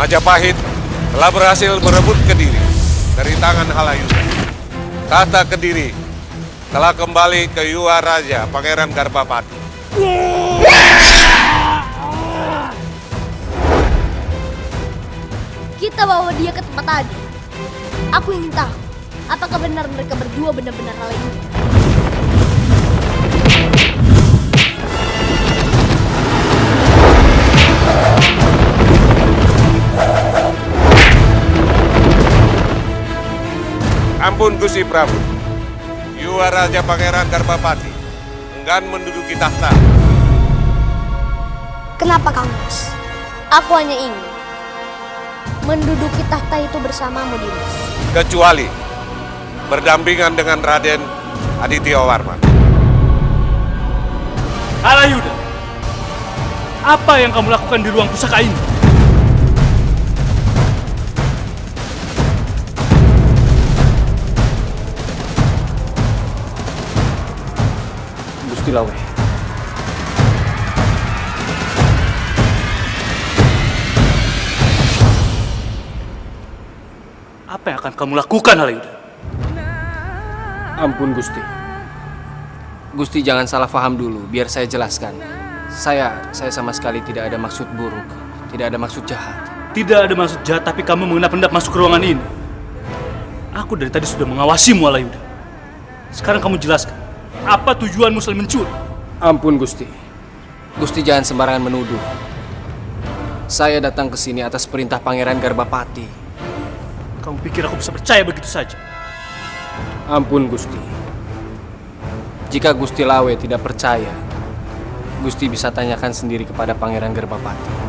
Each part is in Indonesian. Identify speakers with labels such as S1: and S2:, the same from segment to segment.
S1: Majapahit telah berhasil merebut Kediri dari tangan Halayudha. Tahta Kediri telah kembali ke Yuwa Raja Pangeran Garbapati.
S2: Kita bawa dia ke tempat tadi. Aku ingin tahu, apakah benar mereka berdua benar-benar Halayudha?
S1: Ampun Gusti Prabu, Yuwa Raja Pangeran Garbapati enggan menduduki tahta.
S2: Kenapa Kang Mas? Aku hanya ingin menduduki tahta itu bersamamu, Dimas.
S1: Kecuali berdampingan dengan Raden Aditya Warman.
S3: Halayudha, apa yang kamu lakukan di ruang pusaka ini? Gusti Lawe, apa yang akan kamu lakukan, Halayudha?
S4: Ampun Gusti. Gusti jangan salah paham dulu, biar saya jelaskan. Saya sama sekali tidak ada maksud buruk, tidak ada maksud jahat.
S3: Tidak ada maksud jahat, tapi kamu mengendap-endap masuk ke ruangan ini. Aku dari tadi sudah mengawasimu, Halayudha. Sekarang kamu jelaskan, apa tujuanmu selain mencuri?
S4: Ampun Gusti. Gusti jangan sembarangan menuduh. Saya datang ke sini atas perintah Pangeran Garbapati.
S3: Kamu pikir aku bisa percaya begitu saja?
S4: Ampun Gusti. Jika Gusti Lawe tidak percaya, Gusti bisa tanyakan sendiri kepada Pangeran Garbapati.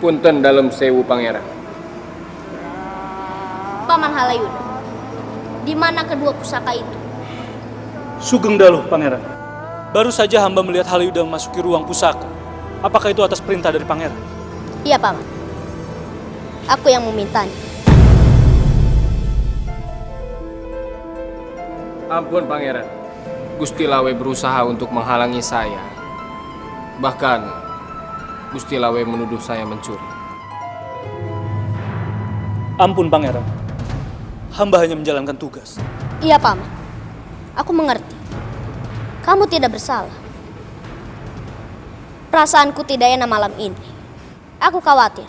S4: Punten dalam sewu Pangeran.
S2: Paman Halayudha, di mana kedua pusaka itu?
S3: Sugeng Daluh, Pangeran. Baru saja hamba melihat Halayudha memasuki ruang pusaka. Apakah itu atas perintah dari Pangeran?
S2: Iya, Paman. Aku yang memintanya.
S4: Ampun Pangeran. Gusti Lawe berusaha untuk menghalangi saya. Bahkan Gusti Lawe menuduh saya mencuri.
S3: Ampun Pangeran. Hamba hanya menjalankan tugas.
S2: Iya, Paman. Aku mengerti. Kamu tidak bersalah. Perasaanku tidak enak malam ini. Aku khawatir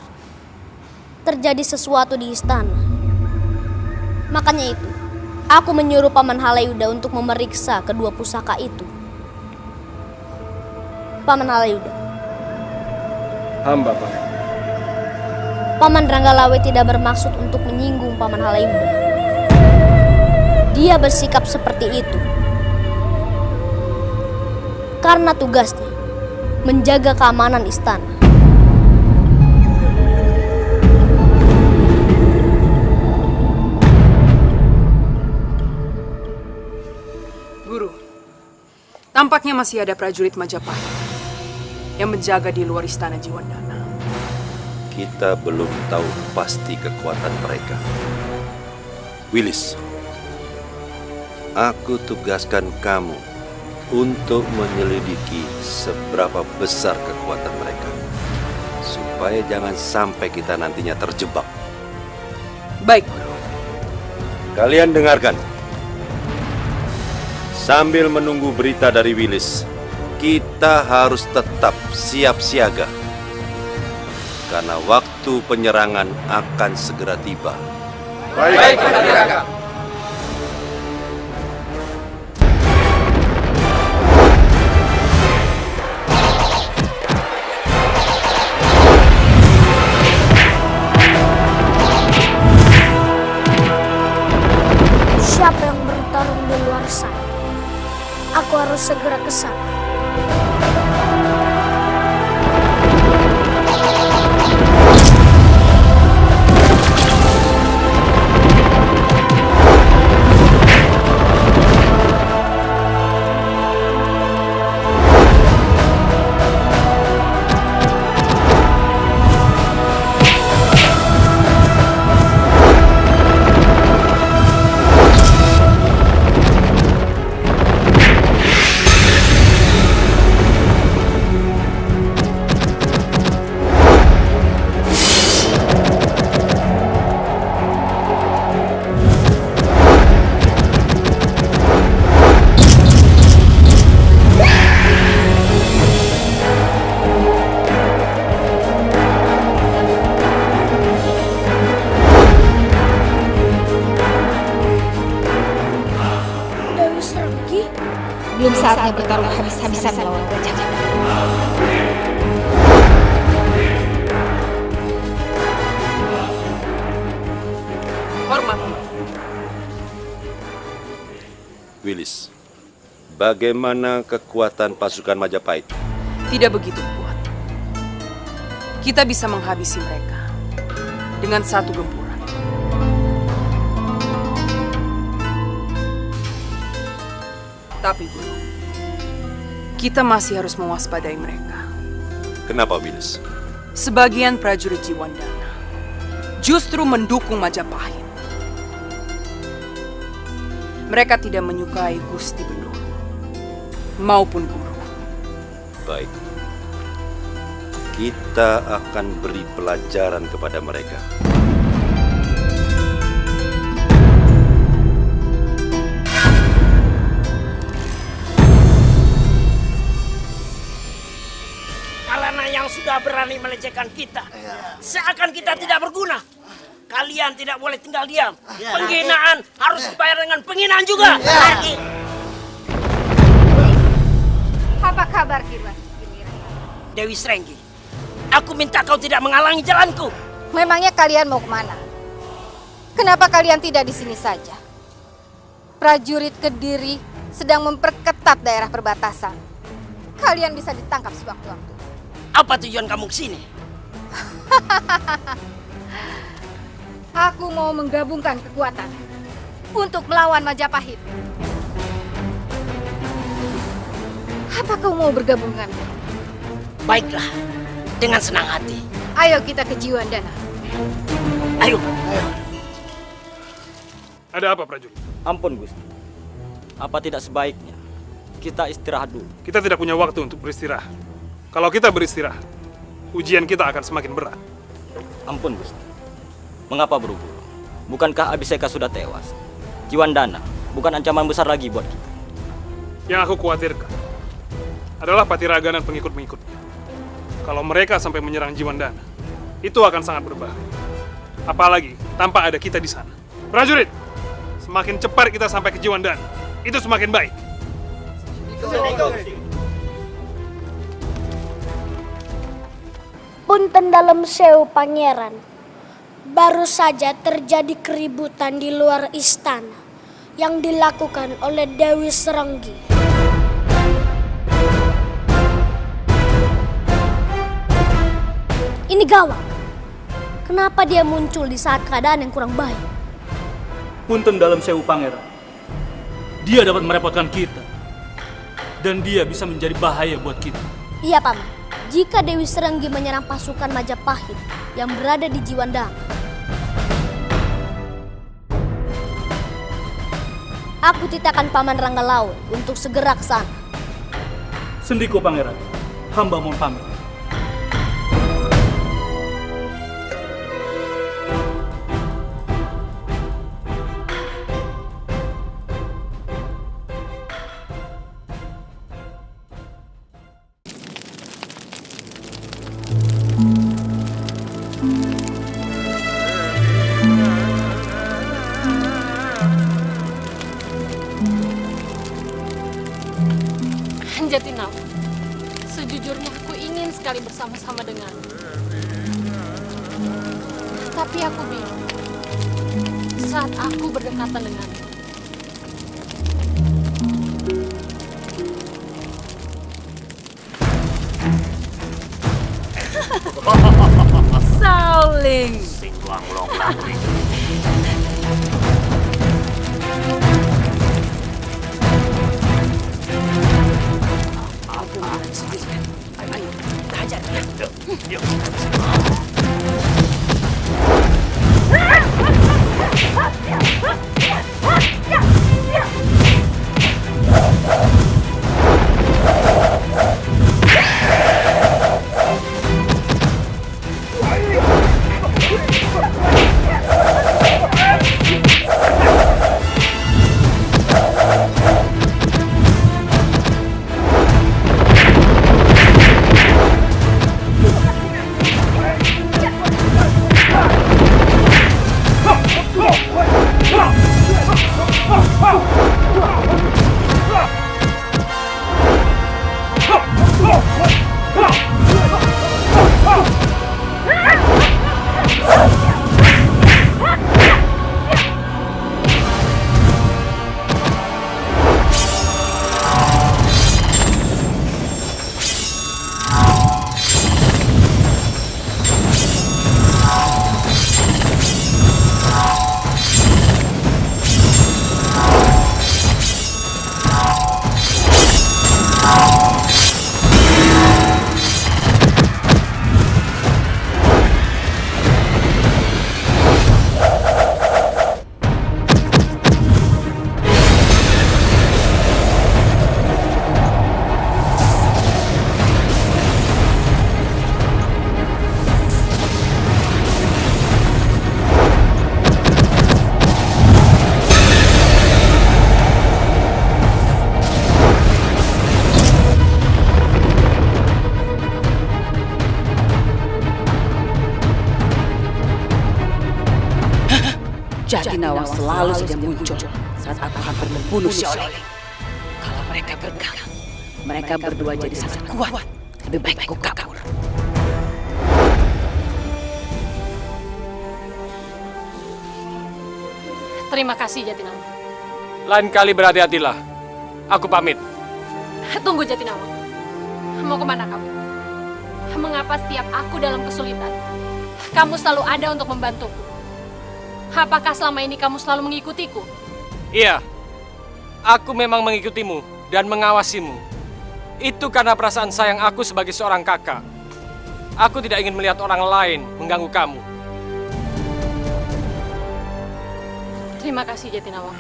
S2: terjadi sesuatu di istana. Makanya itu, aku menyuruh Paman Halayudha untuk memeriksa kedua pusaka itu. Paman Halayudha,
S4: Hamba Pangeran.
S2: Paman Ranggalawe tidak bermaksud untuk menyinggung Paman Halayudha. Dia bersikap seperti itu karena tugasnya menjaga keamanan istana.
S5: Guru, tampaknya masih ada prajurit Majapahit yang menjaga di luar istana Jiwandana.
S6: Kita belum tahu pasti kekuatan mereka. Wilis, aku tugaskan kamu untuk menyelidiki seberapa besar kekuatan mereka, supaya jangan sampai kita nantinya terjebak.
S5: Baik, Guru.
S6: Kalian dengarkan. Sambil menunggu berita dari Wilis, kita harus tetap siap siaga. Karena waktu penyerangan akan segera tiba.
S1: Baik, Raka.
S2: Siapa yang bertarung di luar sana? Aku harus segera ke sana.
S7: Belum saatnya bertarung habis-habisan melawan Gajah.
S5: Hormat.
S6: Wilis, bagaimana kekuatan pasukan Majapahit?
S5: Tidak begitu kuat. Kita bisa menghabisi mereka dengan satu gempuran. Tapi Guru, kita masih harus mewaspadai mereka.
S6: Kenapa, Wilis?
S5: Sebagian prajurit Jiwandana justru mendukung Majapahit. Mereka tidak menyukai Gusti Benur maupun Guru.
S6: Baik. Kita akan beri pelajaran kepada mereka.
S8: Karena yang sudah berani melecehkan kita, seakan kita tidak berguna. Kalian tidak boleh tinggal diam. Penghinaan harus dibayar dengan penghinaan juga.
S7: Apa kabar Kirwas?
S8: Dewi Srenggi, aku minta kau tidak menghalangi jalanku.
S7: Memangnya kalian mau kemana? Kenapa kalian tidak di sini saja? Prajurit Kediri sedang memperketat daerah perbatasan. Kalian bisa ditangkap sewaktu-waktu.
S8: Apa tujuan kamu ke sini?
S7: Aku mau menggabungkan kekuatan untuk melawan Majapahit. Apa kau mau bergabung denganku?
S8: Baiklah, dengan senang hati.
S7: Ayo kita ke Jiwandana.
S8: Ayo.
S3: Ada apa, prajurit?
S9: Ampun, Gusti. Apa tidak sebaiknya kita istirahat dulu?
S3: Kita tidak punya waktu untuk beristirahat. Kalau kita beristirahat, ujian kita akan semakin berat.
S9: Ampun, Gusti. Mengapa buru-buru? Bukankah Abiseka sudah tewas? Jiwandana bukan ancaman besar lagi buat kita.
S3: Yang aku khawatirkan adalah Patiraga dan pengikut-pengikutnya. Kalau mereka sampai menyerang Jiwandana, itu akan sangat berbahaya. Apalagi tanpa ada kita di sana. Prajurit, semakin cepat kita sampai ke Jiwandana, itu semakin baik.
S2: Punten dalam sewu pangeran. Baru saja terjadi keributan di luar istana yang dilakukan oleh Dewi Srenggi. Ini gawat. Kenapa dia muncul di saat keadaan yang kurang baik?
S3: Punten dalam sewu pangeran. Dia dapat merepotkan kita. Dan dia bisa menjadi bahaya buat kita.
S2: Iya, Paman. Jika Dewi Srenggi menyerang pasukan Majapahit yang berada di Jiwandana, aku titahkan Paman Ranggalawe untuk segera ke sana.
S3: Sendiko pangeran, hamba mohon pamit.
S10: Jatinau, sejujurnya aku ingin sekali bersama-sama denganmu. Tapi aku bingung saat aku berdekatan denganmu.
S5: Sauling.
S8: Sing long lagi. Ayo, kita hajar dia. Yuk.
S5: Jatinawang selalu saja muncul saat aku hampir membunuh Xiaolin. Kalau mereka bergabung, mereka berdua jadi sangat kuat. Lebih baik aku kabur.
S10: Terima kasih Jatinawang.
S4: Lain kali berhati-hatilah. Aku pamit.
S10: Tunggu Jatinawang. Mau kemana kamu? Mengapa setiap aku dalam kesulitan, kamu selalu ada untuk membantuku? Apakah selama ini kamu selalu mengikutiku?
S4: Iya, aku memang mengikutimu dan mengawasimu. Itu karena perasaan sayang aku sebagai seorang kakak. Aku tidak ingin melihat orang lain mengganggu kamu.
S10: Terima kasih Jatinawang.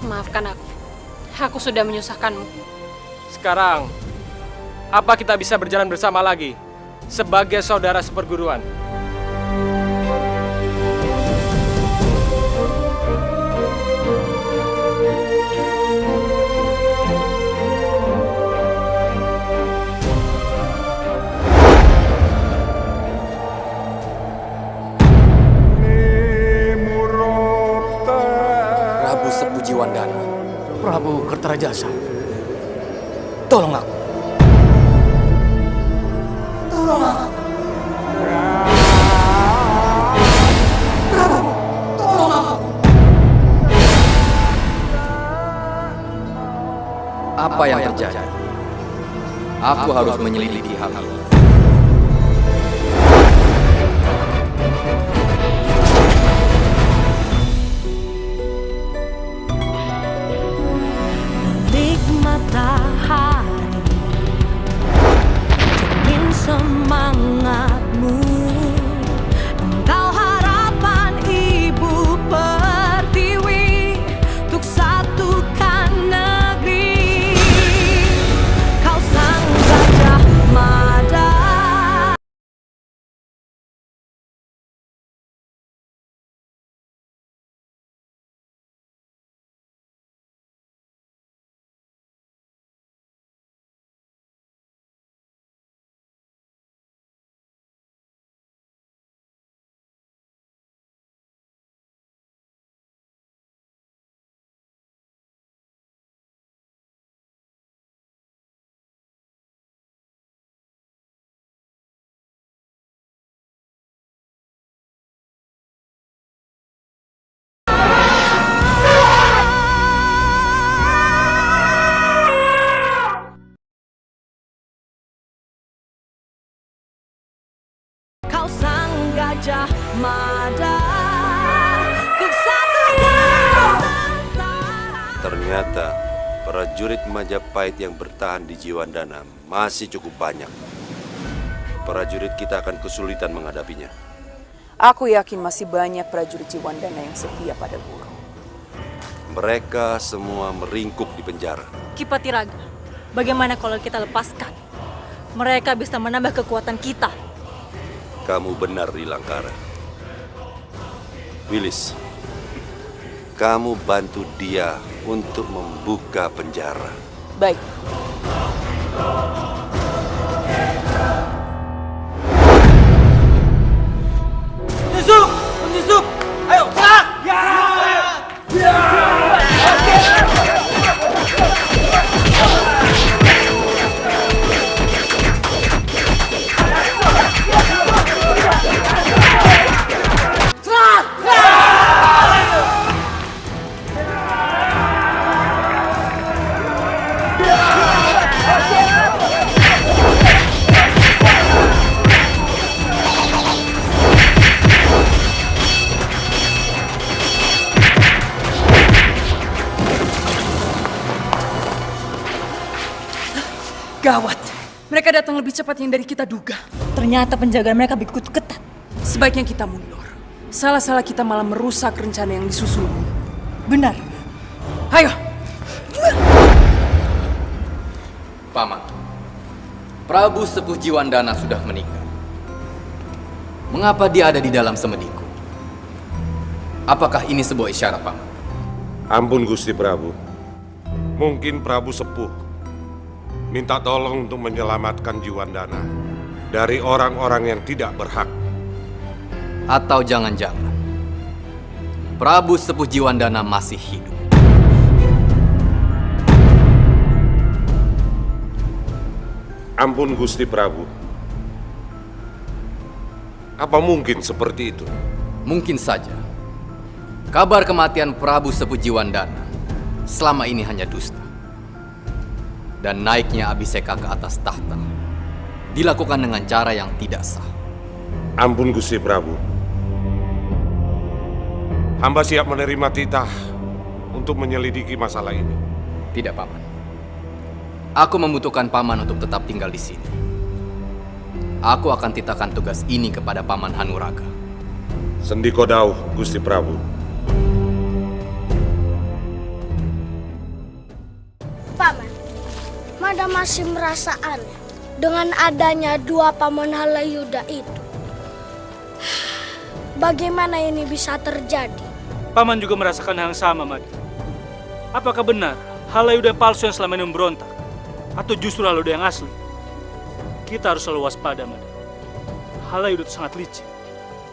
S10: Maafkan aku. Aku sudah menyusahkanmu.
S4: Sekarang, apa kita bisa berjalan bersama lagi sebagai saudara seperguruan?
S11: Prabu Sepu Jiwandana, Prabu Kertarajasa, tolong aku. Tolong aku. Prabu, tolong aku.
S12: Apa yang terjadi? Aku harus menyelidiki hal ini.
S13: Terik matahari, cermin semangatmu. Engkau harapan ibu pertiwi untuk satukan negeri. Kau sang gajah mada. Kau sang gajah mada, ku satukan.
S6: Ternyata prajurit Majapahit yang bertahan di Jiwandana masih cukup banyak. Prajurit kita akan kesulitan menghadapinya.
S5: Aku yakin masih banyak prajurit Jiwandana yang setia pada guru.
S6: Mereka semua meringkuk di penjara.
S14: Ki Patiraga, bagaimana kalau kita lepaskan? Mereka bisa menambah kekuatan kita.
S6: Kamu benar, Dilangkara. Wilis, kamu bantu dia untuk membuka penjara.
S5: Baik.
S8: Penyusup! Penyusup! Ayo, serang! Ya! Ya!
S5: Gawat, mereka datang lebih cepat yang dari kita duga.
S14: Ternyata penjagaan mereka begitu ketat.
S5: Sebaiknya kita mundur. Salah-salah kita malah merusak rencana yang disusun.
S14: Benar.
S5: Ayo.
S12: Paman, Prabu Sepuh Jiwandana sudah menikah. Mengapa dia ada di dalam semediku? Apakah ini sebuah isyarat, Paman?
S1: Ampun Gusti Prabu. Mungkin Prabu Sepuh minta tolong untuk menyelamatkan Jiwandana dari orang-orang yang tidak berhak.
S12: Atau jangan-jangan Prabu Sepuh Jiwandana masih hidup.
S1: Ampun Gusti Prabu. Apa mungkin seperti itu?
S12: Mungkin saja. Kabar kematian Prabu Sepuh Jiwandana selama ini hanya dusta. Dan naiknya Abhiseka ke atas tahta dilakukan dengan cara yang tidak sah.
S1: Ampun Gusti Prabu. Hamba siap menerima titah untuk menyelidiki masalah ini.
S12: Tidak, Paman. Aku membutuhkan Paman untuk tetap tinggal di sini. Aku akan titahkan tugas ini kepada Paman Hanuraga.
S1: Sendiko Dauh, Gusti Prabu.
S15: Paman, Mada masih merasa aneh dengan adanya dua paman Halayuda itu. Bagaimana ini bisa terjadi?
S3: Paman juga merasakan hal yang sama, Mada. Apakah benar Halayuda palsu yang selama ini memberontak? Atau justru Halayuda yang asli? Kita harus selalu waspada, Mada. Halayuda itu sangat licik.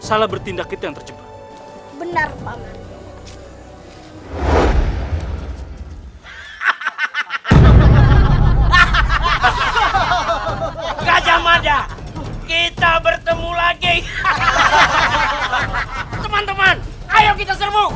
S3: Salah bertindak kita yang terjebak.
S15: Benar, Paman.
S8: Gajah Mada, kita bertemu lagi. Teman-teman, ayo kita serbu.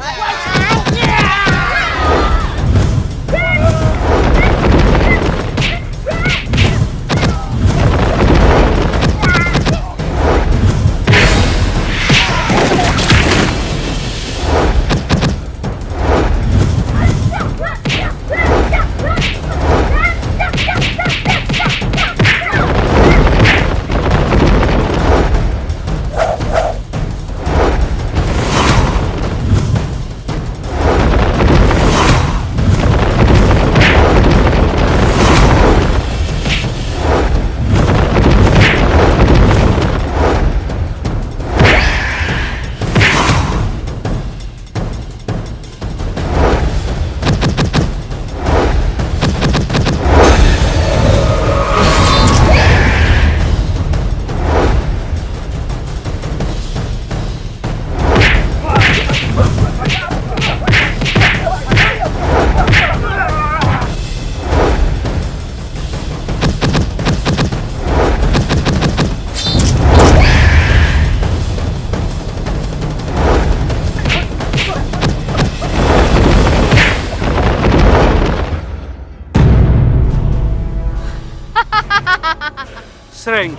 S3: Sreng,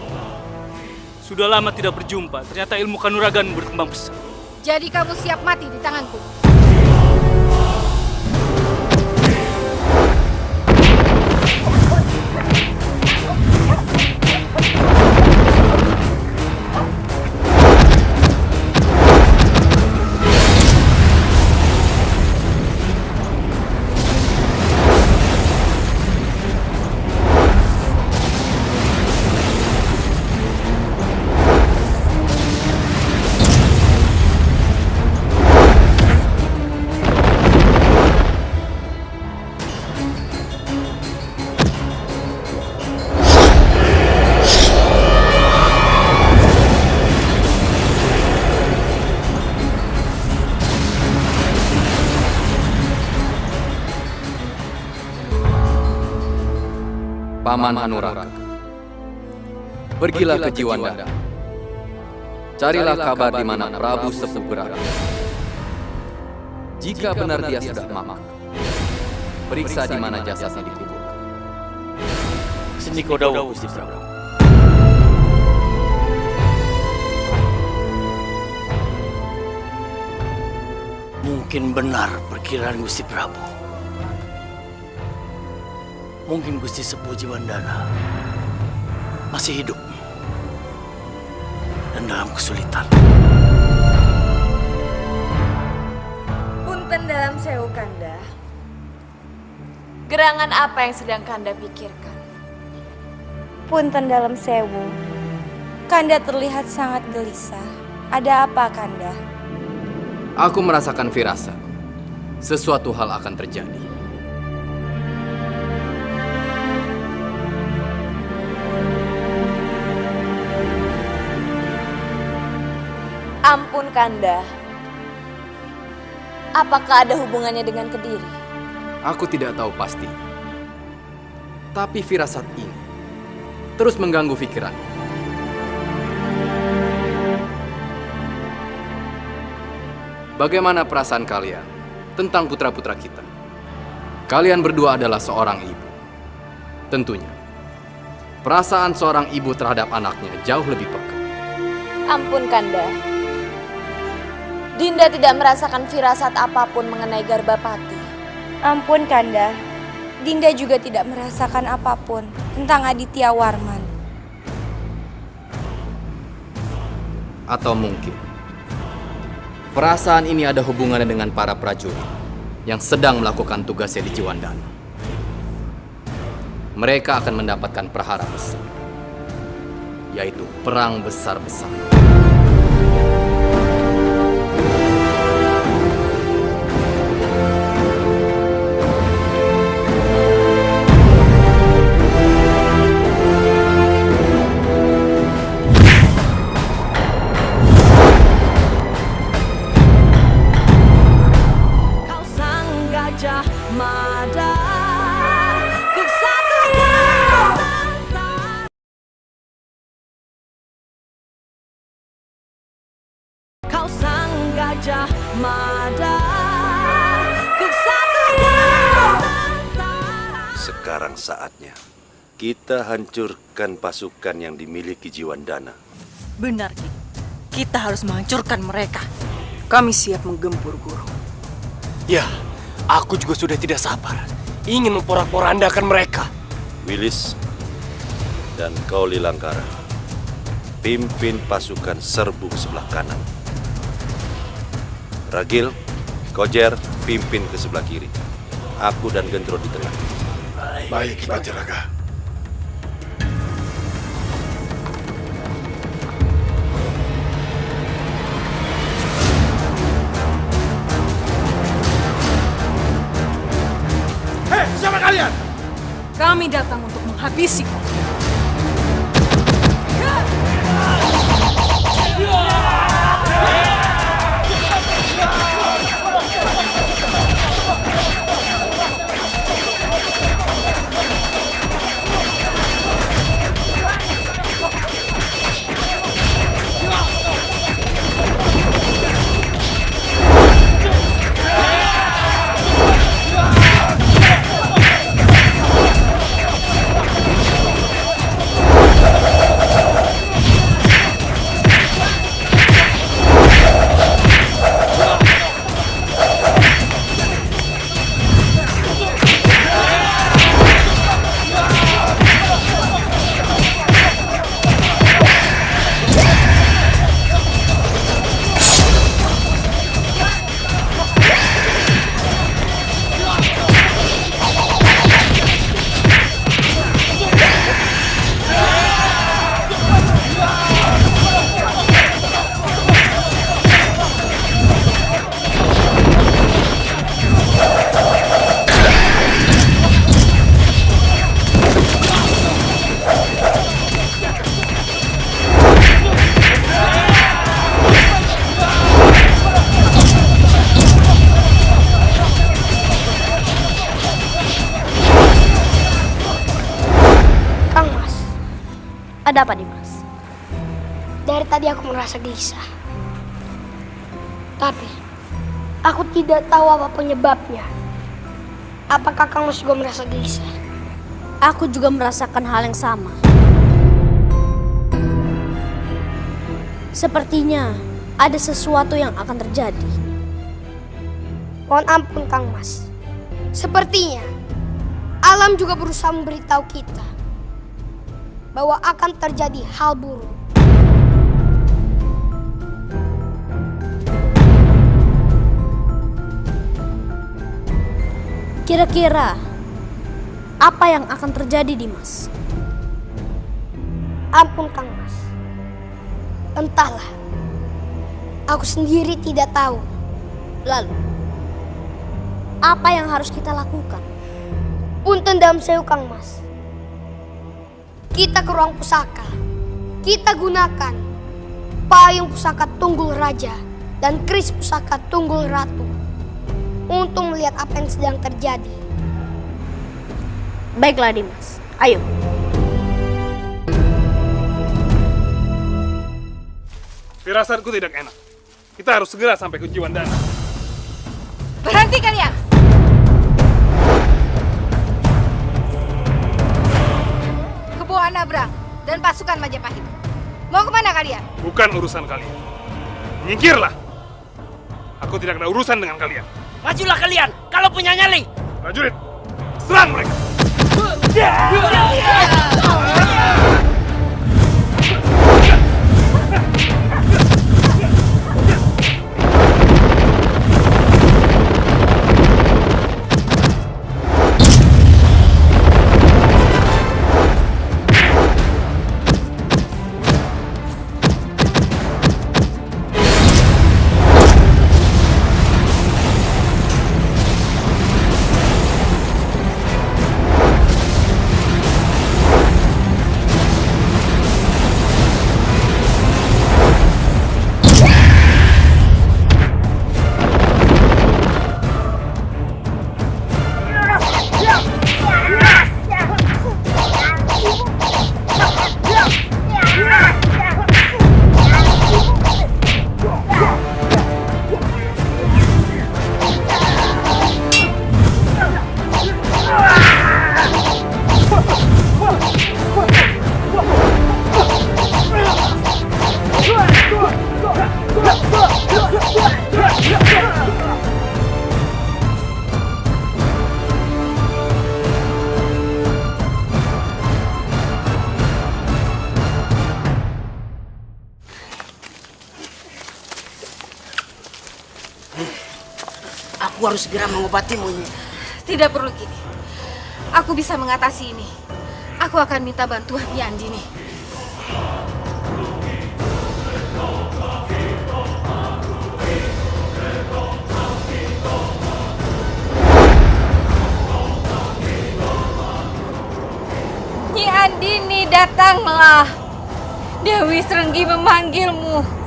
S3: sudah lama tidak berjumpa. Ternyata ilmu kanuragan berkembang pesat.
S7: Jadi kamu siap mati di tanganku?
S12: Paman Hanuraga, pergilah ke Jiwandana. Carilah kabar di mana Prabu Sepuh berada. Jika benar dia sudah mati, periksa di mana jasadnya dikuburkan.
S8: Sendiko Dauh, Gusti Prabu. Mungkin benar perkiraan Gusti Prabu. Mungkin Gusti Sepuh Jiwandana masih hidup dan dalam kesulitan.
S16: Punten dalam sewu Kanda. Gerangan apa yang sedang Kanda pikirkan?
S15: Punten dalam sewu. Kanda terlihat sangat gelisah. Ada apa, Kanda?
S12: Aku merasakan firasat. Sesuatu hal akan terjadi.
S16: Ampun Kanda. Apakah ada hubungannya dengan Kediri?
S12: Aku tidak tahu pasti. Tapi firasat ini terus mengganggu pikiran. Bagaimana perasaan kalian tentang putra-putra kita? Kalian berdua adalah seorang ibu. Tentunya, perasaan seorang ibu terhadap anaknya jauh lebih peka.
S16: Ampun Kanda. Dinda tidak merasakan firasat apapun mengenai Garbapati.
S17: Ampun Kanda. Dinda juga tidak merasakan apapun tentang Aditya Warman.
S12: Atau mungkin perasaan ini ada hubungannya dengan para prajurit yang sedang melakukan tugasnya di Jiwandana. Mereka akan mendapatkan prahara besar, yaitu perang besar-besar.
S13: Kau sang Gajah Mada.
S6: Sekarang saatnya kita hancurkan pasukan yang dimiliki Jiwandana.
S14: Benar, Ki. Kita harus menghancurkan mereka. Kami siap menggempur, Guru.
S11: Ya, aku juga sudah tidak sabar. Ingin memporak-porandakan mereka.
S6: Wilis dan kau Lilangkara, pimpin pasukan serbu ke sebelah kanan. Ragil, Kojer, pimpin ke sebelah kiri. Aku dan Gendro di tengah.
S18: Baik, Ki Patiraga.
S11: Hei, siapa kalian?
S14: Kami datang untuk menghabisi kau.
S2: Ada apa, Dimas?
S15: Dari tadi aku merasa gelisah. Tapi aku tidak tahu apa penyebabnya. Apakah Kang Mas juga merasa gelisah?
S2: Aku juga merasakan hal yang sama. Sepertinya ada sesuatu yang akan terjadi.
S15: Mohon ampun, Kang Mas. Sepertinya alam juga berusaha memberitahu kita bahwa akan terjadi hal buruk.
S2: Kira-kira apa yang akan terjadi, Dimas?
S15: Ampun, Kang Mas. Entahlah. Aku sendiri tidak tahu.
S2: Lalu, apa yang harus kita lakukan?
S15: Punten dalam sewu, Kang Mas. Kita ke ruang pusaka. Kita gunakan payung pusaka Tunggul Raja dan keris pusaka Tunggul Ratu. untuk melihat apa yang sedang terjadi.
S2: Baiklah Dimas, ayo.
S3: Firasatku tidak enak. Kita harus segera sampai ke Jiwandana.
S7: Berhenti kalian! Kebo Anabrang dan pasukan Majapahit. Mau kemana kalian?
S3: Bukan urusan kalian. Nyingkirlah. Aku tidak ada urusan dengan kalian.
S8: Majulah kalian, kalau punya nyali.
S3: Prajurit, serang mereka.
S8: Aku harus segera mengobatimu, Nyi.
S7: Tidak perlu Kini. Aku bisa mengatasi ini. Aku akan minta bantuan Nyi Andini. Nyi Andini, datanglah. Dewi Srenggi memanggilmu.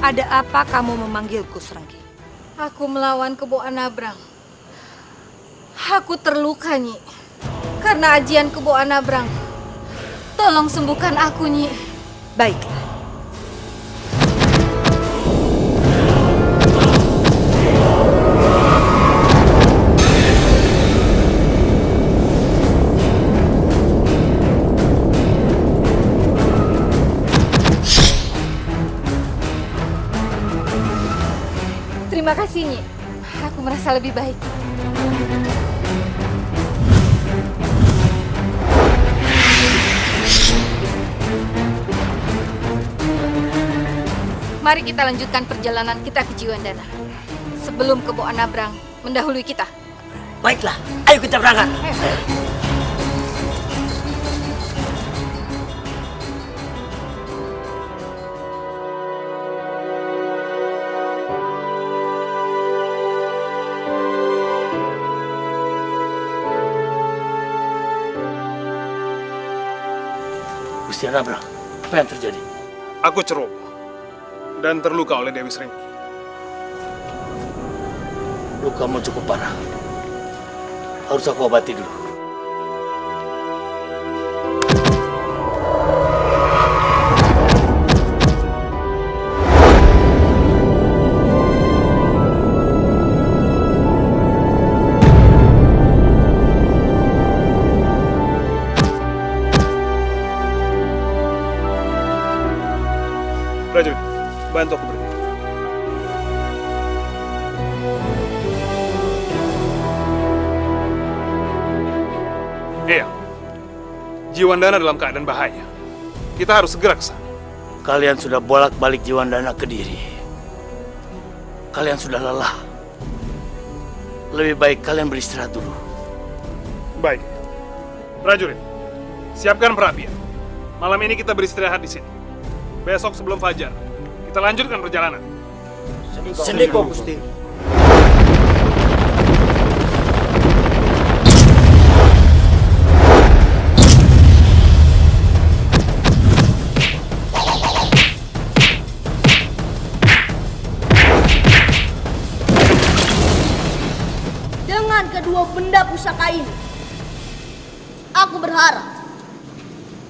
S19: Ada apa kamu memanggilku, Srenggi?
S7: Aku melawan Kebo Anabrang. Aku terluka, Nyi. Karena ajian Kebo Anabrang. Tolong sembuhkan aku, Nyi.
S19: Baiklah.
S7: Terima kasih, Nyi. Aku merasa lebih baik. Mari kita lanjutkan perjalanan kita ke Jiwandana. Sebelum Kebo Anabrang mendahului kita.
S8: Baiklah, ayo kita berangkat.
S11: Gusti Anabrang, apa yang terjadi?
S3: Aku ceroboh dan terluka oleh Dewi Srenggi.
S11: Lukamu cukup parah. Harus aku obati dulu.
S3: Prajurit, bantu aku berdiri. Iya, Jiwandana dalam keadaan bahaya. Kita harus segera ke sana.
S11: Kalian sudah bolak-balik Jiwandana ke Kediri. Kalian sudah lelah. Lebih baik kalian beristirahat dulu.
S3: Baik. Prajurit, siapkan perapian. Malam ini kita beristirahat di sini. Besok sebelum fajar, kita lanjutkan perjalanan.
S11: Sendiko, Gusti.
S2: membawa benda pusaka ini. Aku berharap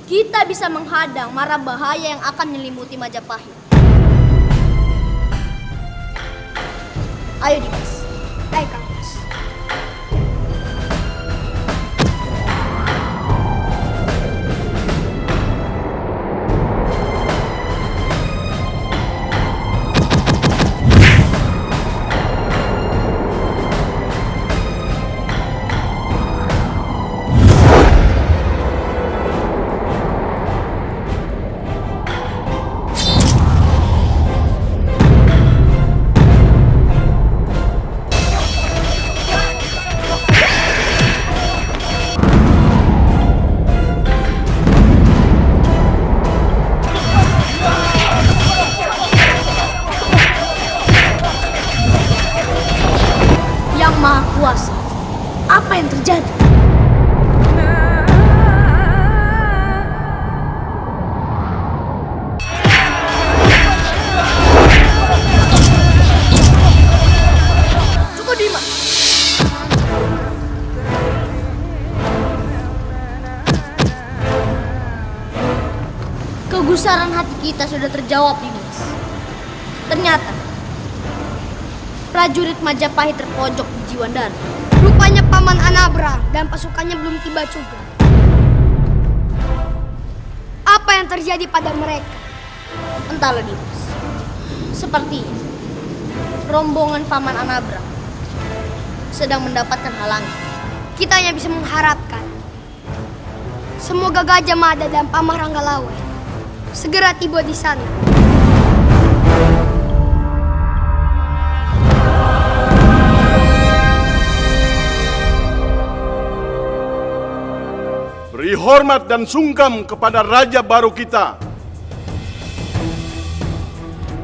S2: kita bisa menghadang mara bahaya yang akan menyelimuti Majapahit. Ayo Dimas.
S15: Baik, Kang Mas.
S2: Yang Maha Kuasa, apa yang terjadi? Cukup Dimas. Kegusaran hati kita sudah terjawab, Dimas. Ternyata prajurit Majapahit terpojok di Jiwandana.
S15: Rupanya Paman Anabra dan pasukannya belum tiba juga. Apa yang terjadi pada mereka?
S2: Entahlah Dimas. Sepertinya rombongan Paman Anabra sedang mendapatkan halangan.
S15: Kita hanya bisa mengharapkan semoga Gajah Mada dan Paman Ranggalawe segera tiba di sana.
S18: Beri hormat dan sungkam kepada raja baru kita.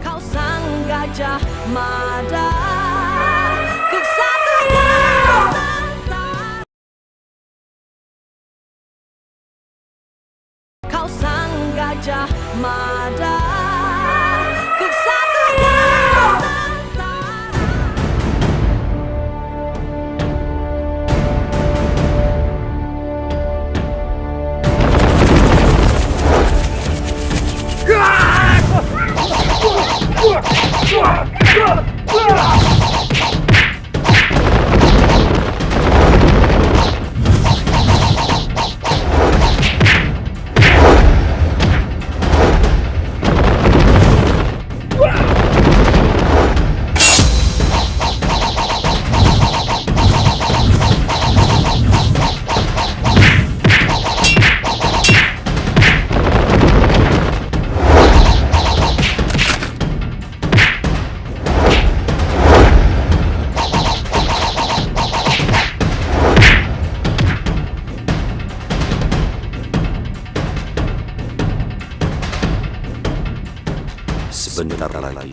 S13: Kau sang Gajah Mada, kesatuan. Kau sang Gajah Mada, kesatuan.
S6: Sebentar lagi,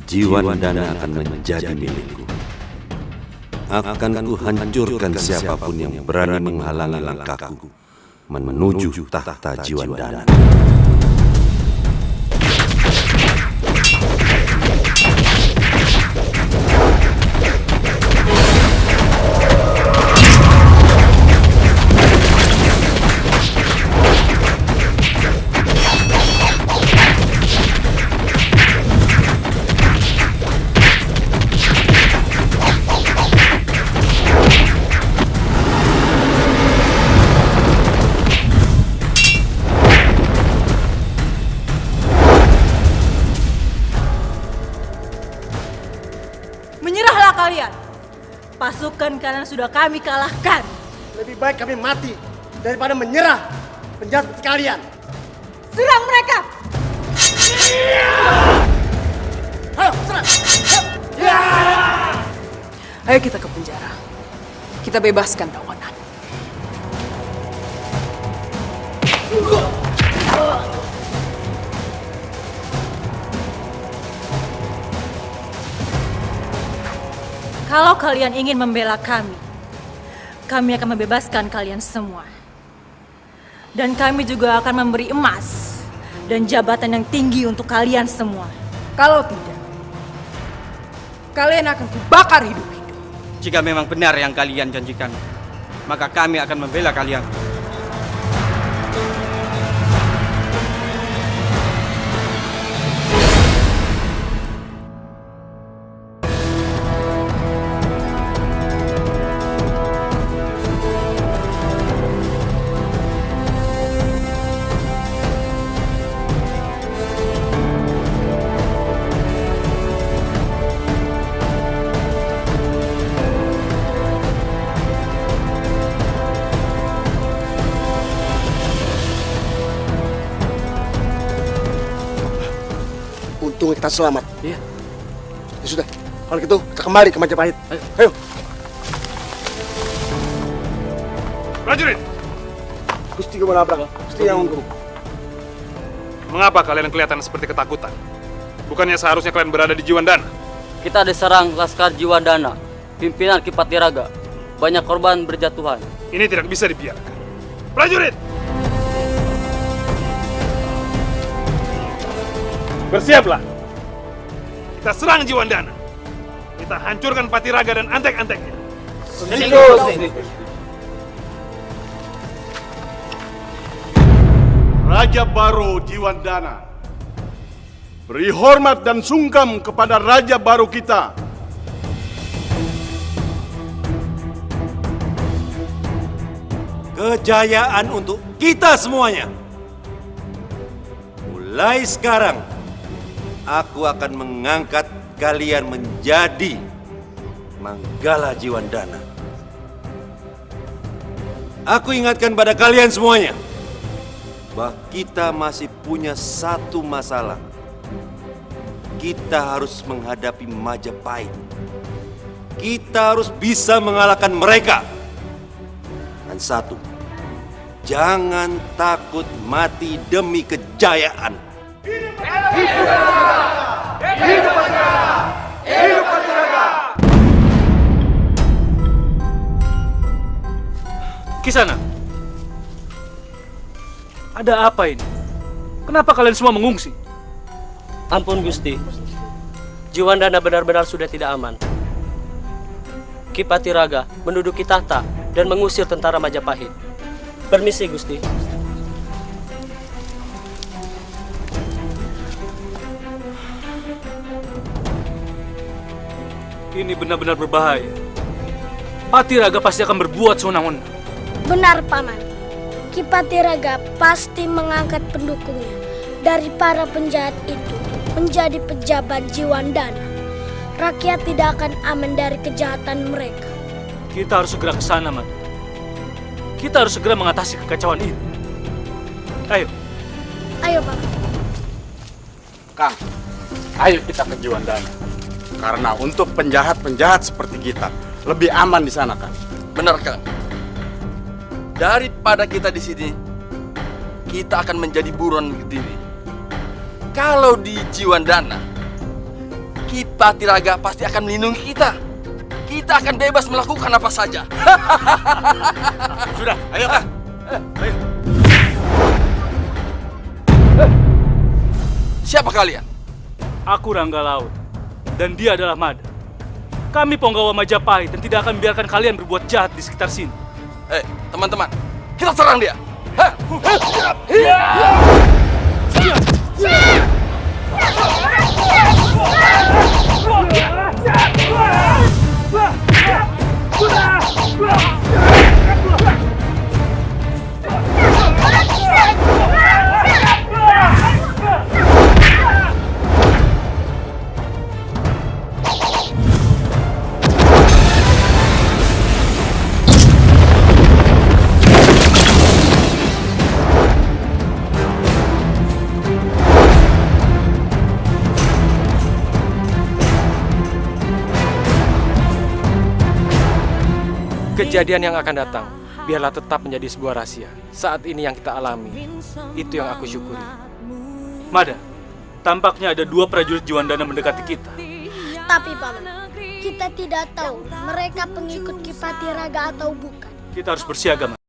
S6: Jiwandana akan menjadi milikku. Akan kuhancurkan siapapun yang berani menghalangi langkahku menuju tahta Jiwandana.
S14: Menyerahlah kalian. Pasukan kalian sudah kami kalahkan.
S20: Lebih baik kami mati daripada menyerah penjahat seperti kalian.
S14: Serang mereka!
S20: Ayo, serang!
S21: Ayo kita ke penjara. Kita bebaskan tawanan.
S14: Kalau kalian ingin membela kami akan membebaskan kalian semua. Dan kami juga akan memberi emas dan jabatan yang tinggi untuk kalian semua.
S21: Kalau tidak, kalian akan kubakar hidup-hidup.
S9: Jika memang benar yang kalian janjikan, maka kami akan membela kalian.
S20: Untung kita selamat. Iya. Ya sudah, kalau gitu kita kembali ke Majapahit. Ayo.
S3: Prajurit!
S20: Gusti Kemanabrak, Gusti yang unggul.
S3: Mengapa kalian kelihatan seperti ketakutan? Bukannya seharusnya kalian berada di Jiwandana?
S22: Kita diserang Laskar Jiwandana, pimpinan Ki Patiraga. Banyak korban berjatuhan.
S3: Ini tidak bisa dibiarkan. Prajurit! Bersiaplah. Kita serang Jiwandana. Kita hancurkan Patiraga dan antek-anteknya.
S18: Raja baru Jiwandana, beri hormat dan sungkam kepada raja baru kita.
S6: Kejayaan untuk kita semuanya. Mulai sekarang, aku akan mengangkat kalian menjadi Manggala Jiwandana. Aku ingatkan pada kalian semuanya bahwa kita masih punya satu masalah. Kita harus menghadapi Majapahit. Kita harus bisa mengalahkan mereka. Dan satu, jangan takut mati demi kejayaan.
S13: Hidup Patiraga! Hidup Patiraga!
S3: Kisana, ada apa ini? Kenapa kalian semua mengungsi?
S22: Ampun Gusti, Jiwandana benar-benar sudah tidak aman. Ki Patiraga menduduki tahta dan mengusir tentara Majapahit. Permisi Gusti.
S3: Ini benar-benar berbahaya. Patiraga pasti akan berbuat sewenang-wenang.
S15: Benar, Paman. Ki Patiraga pasti mengangkat pendukungnya dari para penjahat itu menjadi pejabat Jiwandana. Rakyat tidak akan aman dari kejahatan mereka.
S3: Kita harus segera ke sana, Man. Kita harus segera mengatasi kekacauan ini. Ayo.
S15: Ayo, Paman.
S23: Kang, ayo kita ke Jiwandana. Karena untuk penjahat-penjahat seperti kita, lebih aman di sana, Kang.
S24: Benar, Kang. Daripada kita di sini, kita akan menjadi buruan Kediri. Kalau di Jiwandana, Ki Patiraga pasti akan melindungi kita. Kita akan bebas melakukan apa saja.
S23: Sudah, ayo Kang. Ayo.
S24: Siapa kalian?
S3: Aku Rangga Laut, dan dia adalah Mada. Kami penggawa Majapahit dan tidak akan biarkan kalian berbuat jahat di sekitar sini.
S24: Teman-teman, kita serang dia.
S4: Kejadian yang akan datang, biarlah tetap menjadi sebuah rahasia. Saat ini yang kita alami, itu yang aku syukuri.
S3: Mada, tampaknya ada 2 prajurit Jiwandana mendekati kita.
S15: Tapi Paman, kita tidak tahu mereka pengikut Ki Patiraga atau bukan.
S3: Kita harus bersiaga, Man.